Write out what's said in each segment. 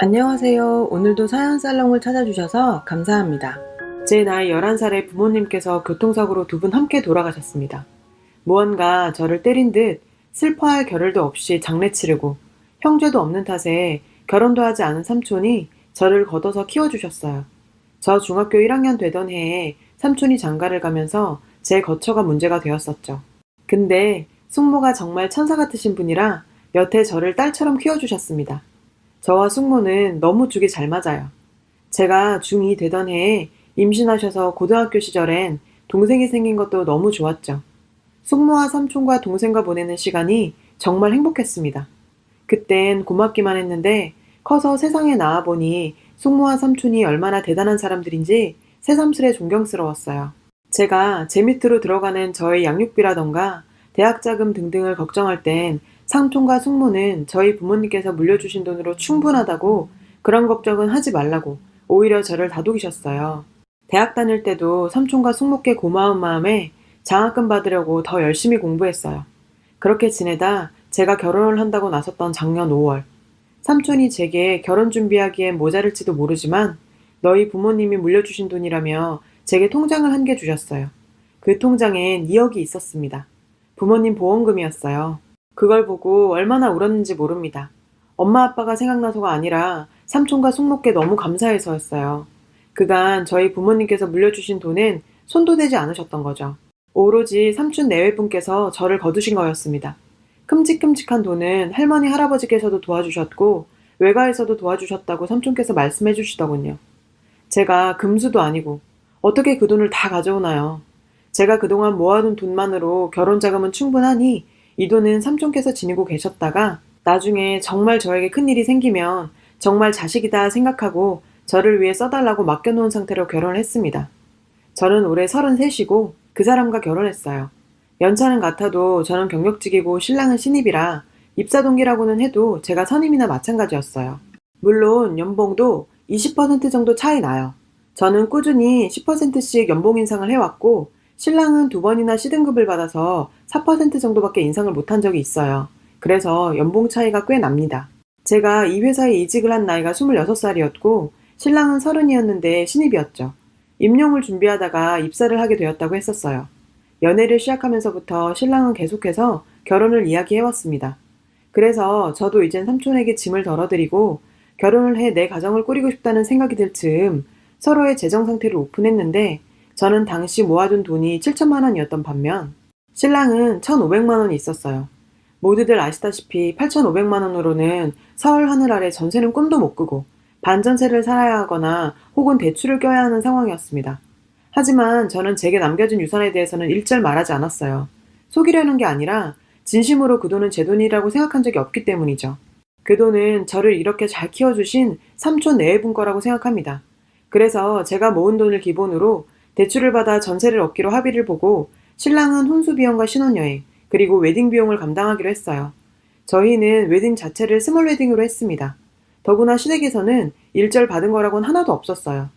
안녕하세요. 오늘도 사연 살롱을 찾아주셔서 감사합니다. 제 나이 11살에 부모님께서 교통사고로 두 분 함께 돌아가셨습니다. 무언가 저를 때린 듯 슬퍼할 겨를도 없이 장례 치르고 형제도 없는 탓에 결혼도 하지 않은 삼촌이 저를 걷어서 키워주셨어요. 저 중학교 1학년 되던 해에 삼촌이 장가를 가면서 제 거처가 문제가 되었었죠. 근데 숙모가 정말 천사 같으신 분이라 여태 저를 딸처럼 키워주셨습니다. 저와 숙모는 너무 죽이 잘 맞아요. 제가 중2 되던 해에 임신하셔서 고등학교 시절엔 동생이 생긴 것도 너무 좋았죠. 숙모와 삼촌과 동생과 보내는 시간이 정말 행복했습니다. 그땐 고맙기만 했는데 커서 세상에 나와보니 숙모와 삼촌이 얼마나 대단한 사람들인지 새삼스레 존경스러웠어요. 제가 제 밑으로 들어가는 저의 양육비라던가 대학 자금 등등을 걱정할 땐 삼촌과 숙모는 저희 부모님께서 물려주신 돈으로 충분하다고 그런 걱정은 하지 말라고 오히려 저를 다독이셨어요. 대학 다닐 때도 삼촌과 숙모께 고마운 마음에 장학금 받으려고 더 열심히 공부했어요. 그렇게 지내다 제가 결혼을 한다고 나섰던 작년 5월, 삼촌이 제게 결혼 준비하기엔 모자랄지도 모르지만 너희 부모님이 물려주신 돈이라며 제게 통장을 한 개 주셨어요. 그 통장엔 2억이 있었습니다. 부모님 보험금이었어요. 그걸 보고 얼마나 울었는지 모릅니다. 엄마 아빠가 생각나서가 아니라 삼촌과 숙모께 너무 감사해서였어요. 그간 저희 부모님께서 물려주신 돈은 손도 대지 않으셨던 거죠. 오로지 삼촌 내외분께서 저를 거두신 거였습니다. 큼직큼직한 돈은 할머니 할아버지께서도 도와주셨고 외가에서도 도와주셨다고 삼촌께서 말씀해 주시더군요. 제가 금수도 아니고 어떻게 그 돈을 다 가져오나요? 제가 그동안 모아둔 돈만으로 결혼 자금은 충분하니 이 돈은 삼촌께서 지니고 계셨다가 나중에 정말 저에게 큰일이 생기면 정말 자식이다 생각하고 저를 위해 써달라고 맡겨놓은 상태로 결혼을 했습니다. 저는 올해 33이고 그 사람과 결혼했어요. 연차는 같아도 저는 경력직이고 신랑은 신입이라 입사 동기라고는 해도 제가 선임이나 마찬가지였어요. 물론 연봉도 20% 정도 차이 나요. 저는 꾸준히 10%씩 연봉 인상을 해왔고 신랑은 2번이나 C등급을 받아서 4% 정도밖에 인상을 못한 적이 있어요. 그래서 연봉 차이가 꽤 납니다. 제가 이 회사에 이직을 한 나이가 26살이었고 신랑은 30이었는데 신입이었죠. 임용을 준비하다가 입사를 하게 되었다고 했었어요. 연애를 시작하면서부터 신랑은 계속해서 결혼을 이야기해왔습니다. 그래서 저도 이젠 삼촌에게 짐을 덜어드리고 결혼을 해 내 가정을 꾸리고 싶다는 생각이 들 즈음 서로의 재정 상태를 오픈했는데 저는 당시 모아둔 돈이 7천만 원이었던 반면 신랑은 1,500만 원이 있었어요. 모두들 아시다시피 8,500만 원으로는 서울 하늘 아래 전세는 꿈도 못 꾸고 반전세를 살아야 하거나 혹은 대출을 껴야 하는 상황이었습니다. 하지만 저는 제게 남겨진 유산에 대해서는 일절 말하지 않았어요. 속이려는 게 아니라 진심으로 그 돈은 제 돈이라고 생각한 적이 없기 때문이죠. 그 돈은 저를 이렇게 잘 키워주신 삼촌 내외분 거라고 생각합니다. 그래서 제가 모은 돈을 기본으로 대출을 받아 전세를 얻기로 합의를 보고 신랑은 혼수 비용과 신혼여행 그리고 웨딩 비용을 감당하기로 했어요. 저희는 웨딩 자체를 스몰 웨딩으로 했습니다. 더구나 시댁에서는 일절 받은 거라고는 하나도 없었어요.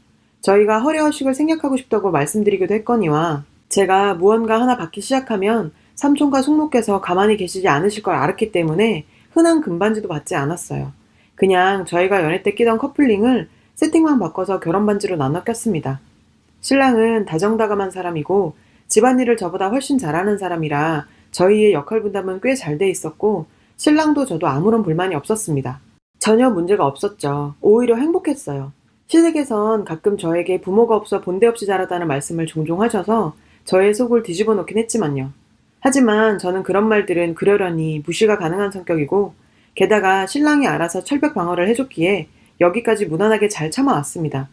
저희가 허례허식을 생략하고 싶다고 말씀드리기도 했거니와 제가 무언가 하나 받기 시작하면 삼촌과 숙모께서 가만히 계시지 않으실 걸 알았기 때문에 흔한 금반지도 받지 않았어요. 그냥 저희가 연애 때 끼던 커플링을 세팅만 바꿔서 결혼 반지로 나눠 꼈습니다. 신랑은 다정다감한 사람이고 집안일을 저보다 훨씬 잘하는 사람이라 저희의 역할 분담은 꽤 잘 돼 있었고 신랑도 저도 아무런 불만이 없었습니다. 전혀 문제가 없었죠. 오히려 행복했어요. 시댁에선 가끔 저에게 부모가 없어 본데 없이 자라다는 말씀을 종종 하셔서 저의 속을 뒤집어 놓긴 했지만요. 하지만 저는 그런 말들은 그러려니 무시가 가능한 성격이고 게다가 신랑이 알아서 철벽 방어를 해줬기에 여기까지 무난하게 잘 참아왔습니다.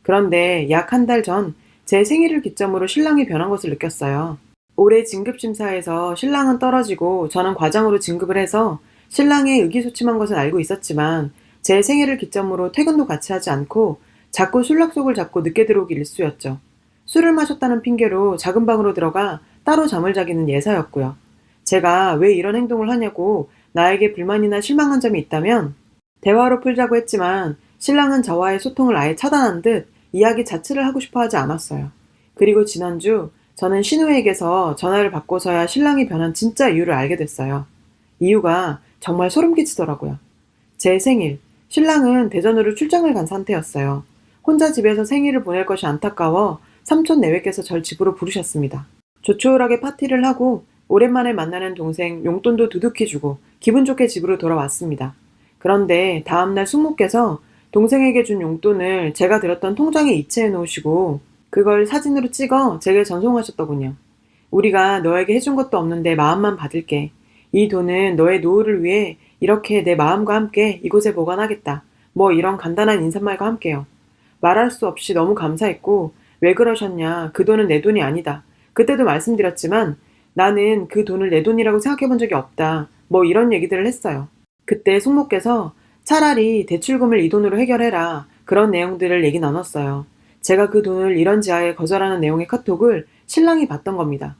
그런데 약 한 달 전 제 생일을 기점으로 신랑이 변한 것을 느꼈어요. 올해 진급심사에서 신랑은 떨어지고 저는 과장으로 진급을 해서 신랑의 의기소침한 것은 알고 있었지만 제 생일을 기점으로 퇴근도 같이 하지 않고 자꾸 술 약속을 잡고 늦게 들어오기 일쑤였죠. 술을 마셨다는 핑계로 작은 방으로 들어가 따로 잠을 자기는 예사였고요. 제가 왜 이런 행동을 하냐고 나에게 불만이나 실망한 점이 있다면 대화로 풀자고 했지만 신랑은 저와의 소통을 아예 차단한 듯 이야기 자체를 하고 싶어 하지 않았어요. 그리고 지난주 저는 신우에게서 전화를 받고서야 신랑이 변한 진짜 이유를 알게 됐어요. 이유가 정말 소름 끼치더라고요. 제 생일, 신랑은 대전으로 출장을 간 상태였어요. 혼자 집에서 생일을 보낼 것이 안타까워 삼촌 내외께서 절 집으로 부르셨습니다. 조촐하게 파티를 하고 오랜만에 만나는 동생 용돈도 두둑히 주고 기분 좋게 집으로 돌아왔습니다. 그런데 다음날 숙모께서 동생에게 준 용돈을 제가 들었던 통장에 이체해 놓으시고 그걸 사진으로 찍어 제게 전송하셨더군요. 우리가 너에게 해준 것도 없는데 마음만 받을게. 이 돈은 너의 노후를 위해 이렇게 내 마음과 함께 이곳에 보관하겠다. 뭐 이런 간단한 인사말과 함께요. 말할 수 없이 너무 감사했고 왜 그러셨냐. 그 돈은 내 돈이 아니다. 그때도 말씀드렸지만 나는 그 돈을 내 돈이라고 생각해 본 적이 없다. 뭐 이런 얘기들을 했어요. 그때 숙모께서 차라리 대출금을 이 돈으로 해결해라. 그런 내용들을 얘기 나눴어요. 제가 그 돈을 이런 지하에 거절하는 내용의 카톡을 신랑이 봤던 겁니다.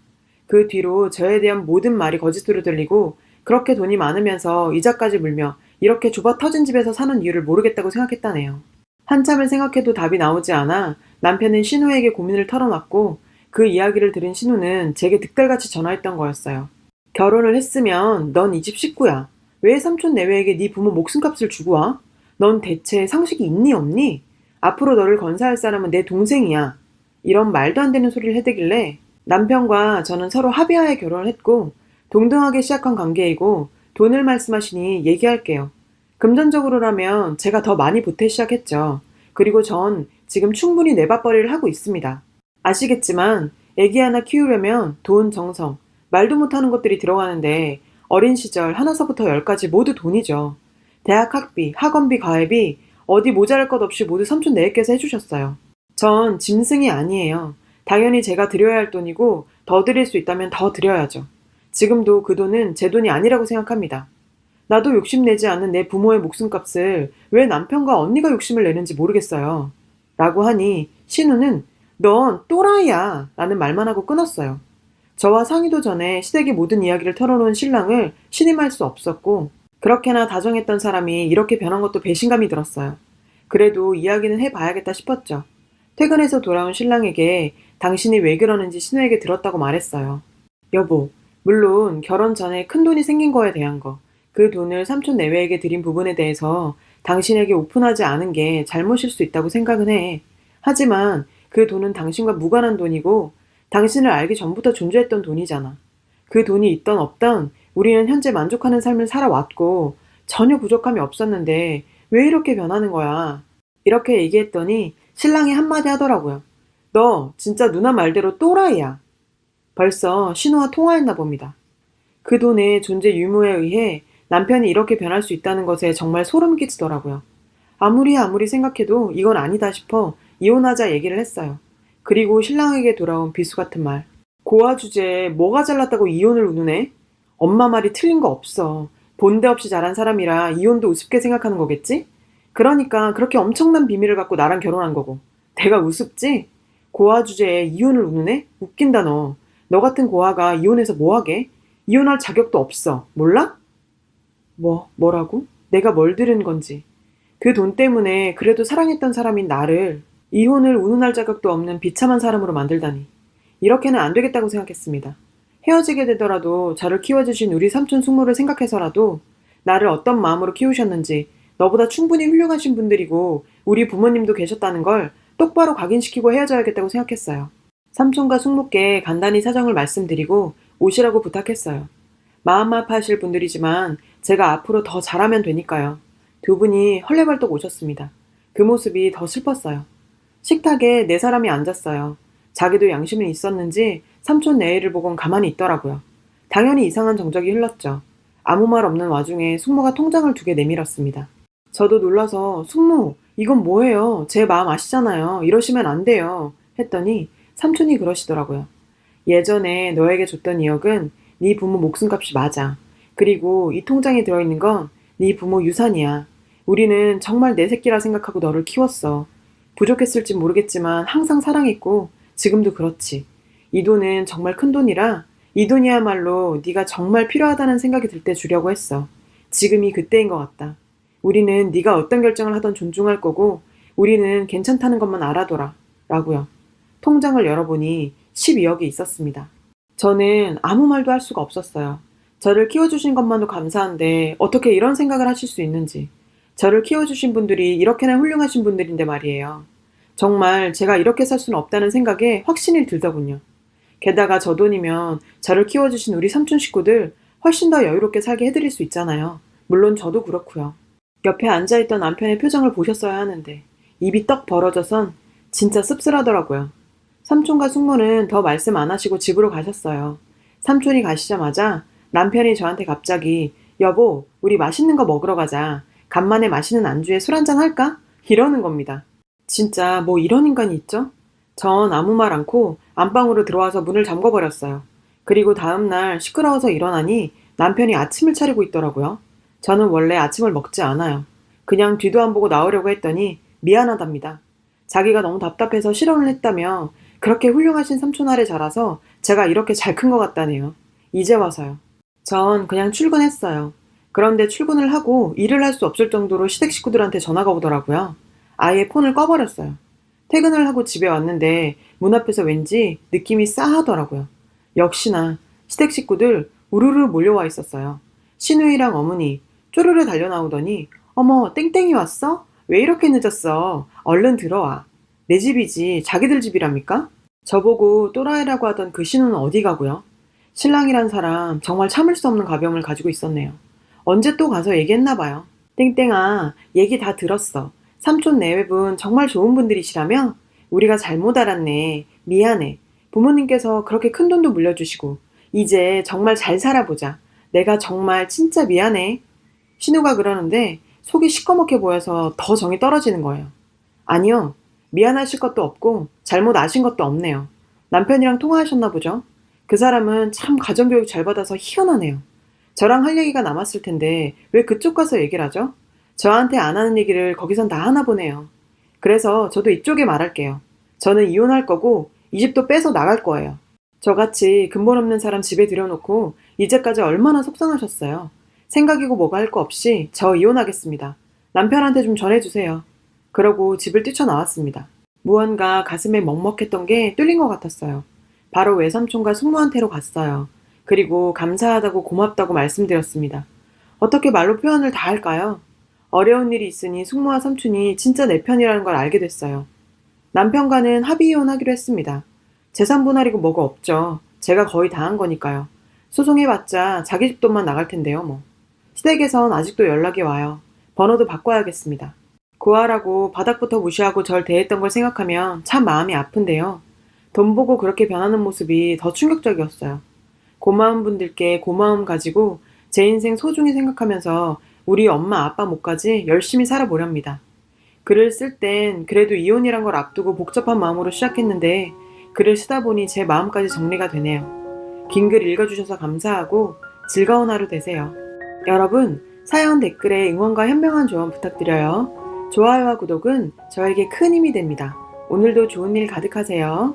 그 뒤로 저에 대한 모든 말이 거짓으로 들리고 그렇게 돈이 많으면서 이자까지 물며 이렇게 좁아 터진 집에서 사는 이유를 모르겠다고 생각했다네요. 한참을 생각해도 답이 나오지 않아 남편은 신우에게 고민을 털어놨고 그 이야기를 들은 신우는 제게 득달같이 전화했던 거였어요. 결혼을 했으면 넌 이 집 식구야. 왜 삼촌 내외에게 네 부모 목숨값을 주고 와? 넌 대체 상식이 있니 없니? 앞으로 너를 건사할 사람은 내 동생이야. 이런 말도 안 되는 소리를 해대길래 남편과 저는 서로 합의하에 결혼을 했고 동등하게 시작한 관계이고 돈을 말씀하시니 얘기할게요. 금전적으로라면 제가 더 많이 보태 시작했죠. 그리고 전 지금 충분히 내 밥벌이를 하고 있습니다. 아시겠지만 애기 하나 키우려면 돈, 정성, 말도 못하는 것들이 들어가는데 어린 시절 하나서부터 열까지 모두 돈이죠. 대학 학비, 학원비, 과외비 어디 모자랄 것 없이 모두 삼촌 내외께서 해주셨어요. 전 짐승이 아니에요. 당연히 제가 드려야 할 돈이고 더 드릴 수 있다면 더 드려야죠. 지금도 그 돈은 제 돈이 아니라고 생각합니다. 나도 욕심내지 않는 내 부모의 목숨값을 왜 남편과 언니가 욕심을 내는지 모르겠어요. 라고 하니 신우는 넌 또라이야 라는 말만 하고 끊었어요. 저와 상의도 전에 시댁의 모든 이야기를 털어놓은 신랑을 신임할 수 없었고 그렇게나 다정했던 사람이 이렇게 변한 것도 배신감이 들었어요. 그래도 이야기는 해봐야겠다 싶었죠. 퇴근해서 돌아온 신랑에게 당신이 왜 그러는지 신우에게 들었다고 말했어요. 여보, 물론 결혼 전에 큰 돈이 생긴 거에 대한 거, 그 돈을 삼촌 내외에게 드린 부분에 대해서 당신에게 오픈하지 않은 게 잘못일 수 있다고 생각은 해. 하지만 그 돈은 당신과 무관한 돈이고 당신을 알기 전부터 존재했던 돈이잖아. 그 돈이 있던 없던 우리는 현재 만족하는 삶을 살아왔고 전혀 부족함이 없었는데 왜 이렇게 변하는 거야. 이렇게 얘기했더니 신랑이 한마디 하더라고요. 너 진짜 누나 말대로 또라이야. 벌써 신우와 통화했나 봅니다. 그 돈의 존재 유무에 의해 남편이 이렇게 변할 수 있다는 것에 정말 소름 끼치더라고요. 아무리 생각해도 이건 아니다 싶어 이혼하자 얘기를 했어요. 그리고 신랑에게 돌아온 비수 같은 말. 고아 주제에 뭐가 잘났다고 이혼을 우느네? 엄마 말이 틀린 거 없어. 본데 없이 자란 사람이라 이혼도 우습게 생각하는 거겠지? 그러니까 그렇게 엄청난 비밀을 갖고 나랑 결혼한 거고. 내가 우습지? 고아 주제에 이혼을 우느네? 웃긴다 너. 너 같은 고아가 이혼해서 뭐하게? 이혼할 자격도 없어. 몰라? 뭐라고? 내가 뭘 들은 건지. 그 돈 때문에 그래도 사랑했던 사람인 나를 이혼을 운운할 자격도 없는 비참한 사람으로 만들다니. 이렇게는 안 되겠다고 생각했습니다. 헤어지게 되더라도 저를 키워주신 우리 삼촌 숙모를 생각해서라도 나를 어떤 마음으로 키우셨는지 너보다 충분히 훌륭하신 분들이고 우리 부모님도 계셨다는 걸 똑바로 각인시키고 헤어져야겠다고 생각했어요. 삼촌과 숙모께 간단히 사정을 말씀드리고 오시라고 부탁했어요. 마음 아파하실 분들이지만 제가 앞으로 더 잘하면 되니까요. 두 분이 헐레벌떡 오셨습니다. 그 모습이 더 슬펐어요. 식탁에 네 사람이 앉았어요. 자기도 양심은 있었는지 삼촌 내외를 보곤 가만히 있더라고요. 당연히 이상한 정적이 흘렀죠. 아무 말 없는 와중에 숙모가 통장을 2개 내밀었습니다. 저도 놀라서 숙모, 이건 뭐예요? 제 마음 아시잖아요. 이러시면 안 돼요. 했더니 삼촌이 그러시더라고요. 예전에 너에게 줬던 2억은 네 부모 목숨값이 맞아. 그리고 이 통장에 들어있는 건 네 부모 유산이야. 우리는 정말 내 새끼라 생각하고 너를 키웠어. 부족했을지 모르겠지만 항상 사랑했고 지금도 그렇지. 이 돈은 정말 큰 돈이라 이 돈이야말로 네가 정말 필요하다는 생각이 들 때 주려고 했어. 지금이 그때인 것 같다. 우리는 네가 어떤 결정을 하던 존중할 거고 우리는 괜찮다는 것만 알아둬라. 라고요. 통장을 열어보니 12억이 있었습니다. 저는 아무 말도 할 수가 없었어요. 저를 키워주신 것만도 감사한데 어떻게 이런 생각을 하실 수 있는지. 저를 키워주신 분들이 이렇게나 훌륭하신 분들인데 말이에요. 정말 제가 이렇게 살 수는 없다는 생각에 확신이 들더군요. 게다가 저 돈이면 저를 키워주신 우리 삼촌 식구들 훨씬 더 여유롭게 살게 해드릴 수 있잖아요. 물론 저도 그렇고요. 옆에 앉아있던 남편의 표정을 보셨어야 하는데 입이 떡 벌어져선 진짜 씁쓸하더라고요. 삼촌과 숙모는 더 말씀 안 하시고 집으로 가셨어요. 삼촌이 가시자마자 남편이 저한테 갑자기 여보, 우리 맛있는 거 먹으러 가자. 간만에 맛있는 안주에 술 한잔 할까? 이러는 겁니다. 진짜 뭐 이런 인간이 있죠? 전 아무 말 않고 안방으로 들어와서 문을 잠궈버렸어요. 그리고 다음날 시끄러워서 일어나니 남편이 아침을 차리고 있더라고요. 저는 원래 아침을 먹지 않아요. 그냥 뒤도 안 보고 나오려고 했더니 미안하답니다. 자기가 너무 답답해서 실언을 했다며 그렇게 훌륭하신 삼촌 아래 자라서 제가 이렇게 잘 큰 것 같다네요. 이제 와서요. 전 그냥 출근했어요. 그런데 출근을 하고 일을 할 수 없을 정도로 시댁 식구들한테 전화가 오더라고요. 아예 폰을 꺼버렸어요. 퇴근을 하고 집에 왔는데 문 앞에서 왠지 느낌이 싸하더라고요. 역시나 시댁 식구들 우르르 몰려와 있었어요. 시누이랑 어머니 쪼르르 달려나오더니 어머 땡땡이 왔어? 왜 이렇게 늦었어? 얼른 들어와. 내 집이지 자기들 집이랍니까? 저보고 또라이라고 하던 그 신우는 어디 가고요? 신랑이란 사람 정말 참을 수 없는 가병을 가지고 있었네요. 언제 또 가서 얘기했나 봐요. 땡땡아, 얘기 다 들었어. 삼촌 내외분 정말 좋은 분들이시라며? 우리가 잘못 알았네. 미안해. 부모님께서 그렇게 큰 돈도 물려주시고 이제 정말 잘 살아보자. 내가 정말 진짜 미안해. 신우가 그러는데 속이 시꺼멓게 보여서 더 정이 떨어지는 거예요. 아니요. 미안하실 것도 없고 잘못 아신 것도 없네요. 남편이랑 통화하셨나 보죠? 그 사람은 참 가정교육 잘 받아서 희한하네요. 저랑 할 얘기가 남았을 텐데 왜 그쪽 가서 얘기를 하죠? 저한테 안 하는 얘기를 거기선 다 하나 보네요. 그래서 저도 이쪽에 말할게요. 저는 이혼할 거고 이 집도 빼서 나갈 거예요. 저같이 근본 없는 사람 집에 들여놓고 이제까지 얼마나 속상하셨어요. 생각이고 뭐가 할 거 없이 저 이혼하겠습니다. 남편한테 좀 전해주세요. 그러고 집을 뛰쳐나왔습니다. 무언가 가슴에 먹먹했던 게 뚫린 것 같았어요. 바로 외삼촌과 숙모한테로 갔어요. 그리고 감사하다고 고맙다고 말씀드렸습니다. 어떻게 말로 표현을 다 할까요? 어려운 일이 있으니 숙모와 삼촌이 진짜 내 편이라는 걸 알게 됐어요. 남편과는 합의 이혼하기로 했습니다. 재산 분할이고 뭐가 없죠. 제가 거의 다 한 거니까요. 소송해봤자 자기 집 돈만 나갈 텐데요, 뭐. 시댁에선 아직도 연락이 와요. 번호도 바꿔야겠습니다. 고아라고 바닥부터 무시하고 절 대했던 걸 생각하면 참 마음이 아픈데요. 돈 보고 그렇게 변하는 모습이 더 충격적이었어요. 고마운 분들께 고마움 가지고 제 인생 소중히 생각하면서 우리 엄마 아빠 몫까지 열심히 살아보렵니다. 글을 쓸 땐 그래도 이혼이란 걸 앞두고 복잡한 마음으로 시작했는데 글을 쓰다 보니 제 마음까지 정리가 되네요. 긴 글 읽어주셔서 감사하고 즐거운 하루 되세요. 여러분, 사연 댓글에 응원과 현명한 조언 부탁드려요. 좋아요와 구독은 저에게 큰 힘이 됩니다. 오늘도 좋은 일 가득하세요.